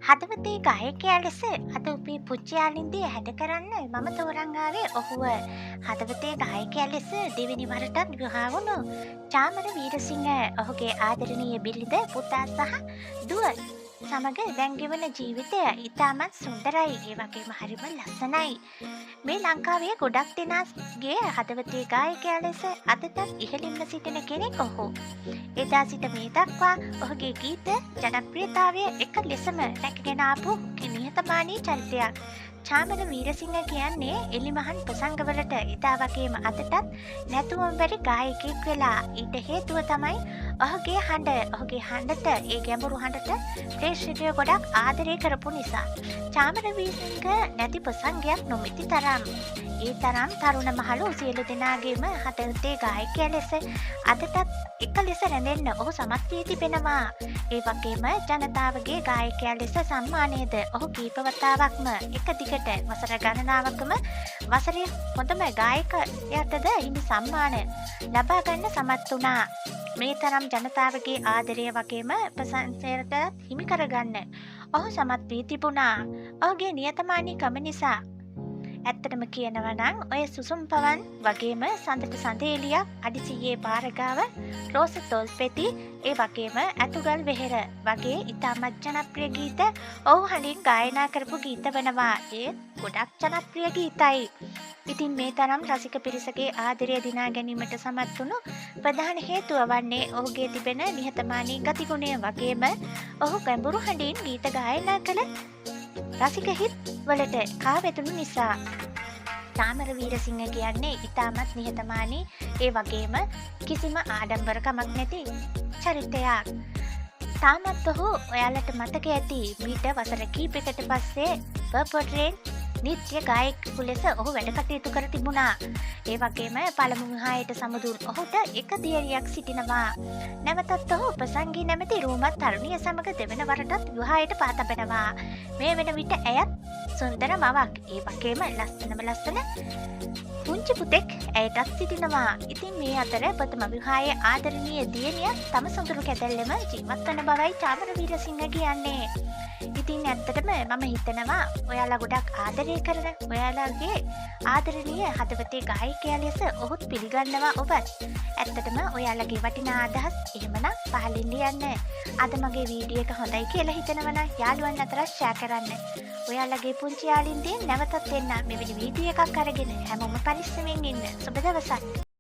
හදවතේ ගායකයා ලෙස අද උපේ පුච්චයාලින්දී හැඩ කරන්න මම තෝරංගාවේ ඔහුව හදවතේ ගායකයා ලෙස දෙවෙනි වරටත් විවාහ වුණු චාමර වීරසිංහ ඔහුගේ ආදරණීය බිරිඳ පුතා සහ දුව සමග දැන්ගෙවන ජීවිතය ඉතාමත් සුන්දරයි ඒ වගේම හරිම ලස්සනයි. මේ ලංකාවේ ගොඩක් දෙනාගේ හදවතේ ගායකයා ලෙස අදටත් ඉහළින්ම සිටින කෙනෙක් ඔහු. එදා සිට මේ දක්වා ඔහුගේ ගීත ජනප්‍රියතාවය එක ලෙසම රැකගෙන ආපු නිහතමානී චරිතයක්. චාමර වීරසිංහ කියන්නේ එලිමහන් ප්‍රසංගවලට එදා වගේම අදටත් නැතුවම බැරි ගායකයෙක් වෙලා. ඊට හේතුව තමයි ඔහුගේ ඔහුගේ හඬට ඒ ගැඹුරු හඬට ප්‍රේක්ෂකයෝ ගොඩක් ආදරය කරපු නිසා. චාමර වීරසිංහ නැති ප්‍රසංගයක් නොමැති තරම්. ඒ තරම් තරුණ මහලු සියලු දෙනාගේම හදවතේ ගායකයා ලෙස අදටත් එක ලෙස රැඳෙන්න ඔහු සමත් වී තිබෙනවා. ඒ වගේම ජනතාවගේ ගායකයා ලෙස සම්මානයද ඔහු කීප වතාවක්ම එක දිගට වසර ගණනාවකම වසරේ හොඳම ගායකයාටද හිමි සම්මාන ලබා ගන්න සමත් වුණා. මේ තරම් ජනතාවගේ ආදරය වගේම ප්‍රශංසයට හිමි කරගන්න ඔහු සමත් වී තිබුණා. ඔහුගේ නියතමානීකම නිසා. ඇත්තටම කියනවා නම් ඔය සුසුම් පවන් වගේම සඳට සඳේලියක් අඩිසියේ පාරගාව රෝස තොල්පෙති ඒ වගේම ඇතුගල් වෙහෙර වගේ ඉතාමත් ජනප්‍රිය ගීත ඔහු හඬින් ගායනා කරපු ගීත වනවා. ඒත් ගොඩක් ජනප්‍රිය ගීතයි. ඉතින් මේ තරම් රසික පිරිසගේ ආදරය දිනා ගැනීමට සමත් වුණු ප්‍රධාන හේතුව වන්නේ ඔහුගේ තිබෙන නිහතමානී ගතිගුණය වගේම ඔහු ගැඹුරු හඬින් ගීත ගායනා කළ රසික හිත් වලට කාවැතුණු නිසා. චාමර වීරසිංහ කියන්නේ ඉතාමත් නිහතමානී ඒ වගේම කිසිම ආඩම්බරකමක් නැති චරිතයක්. තාමත් ඔහු ඔයාලට මතක ඇති මීට වසර කීපයකට පස්සේ පර්පල් රේන් නිත්‍ය ගායකයෙකු ලෙස ඔහු වැඩ කටයුතු කර තිබුණා. ඒ වගේම පළමු විවාහයට සමුදුන් ඔහුට එක දියරියක් සිටිනවා. නැවතත් ඔහු ප්‍රසංගී නැමැති රූමත් තරුණිය සමග දෙවන වරටත් විවාහයට පා තබනවා. මේ වෙන විට ඇයත් සුන්දර මවක්. ඒ වගේම ලස්සන පුංචි පුතෙක් ඇයටත් සිටිනවා. ඉතින් මේ අතර ප්‍රථම විවාහයේ ආදරණීය දියණිය තම සොඳුරු කැදැල්ලෙම ජීවත් වන බවයි චාමර වීරසිංහ කියන්නේ. ඉතින් ඇත්තටම මම හිතනවා ඔයාලා ගොඩක් ආදරය කරන ඔයාලාගේ ආදරණීය හදවතේ ගායකයා ලෙස ඔහුත් පිළිගන්නවා ඔබත්. ඇත්තටම ඔයාලගේ වටිනා අදහස් එහෙමනම් පහලින් ලියන්න. අද මගේ වීඩියෝ එක හොඳයි කියලා හිතනවනම් යාළුවන් අතර ෂෙයා කරන්න. ඔයාලගේ පුංචි යාළුවන්ගෙන් නැවතත් එන්න මෙවැනි වීඩියෝ එකක් අරගෙන හැමෝම පරිස්සමෙන් ඉන්න. සුබ දවසක්.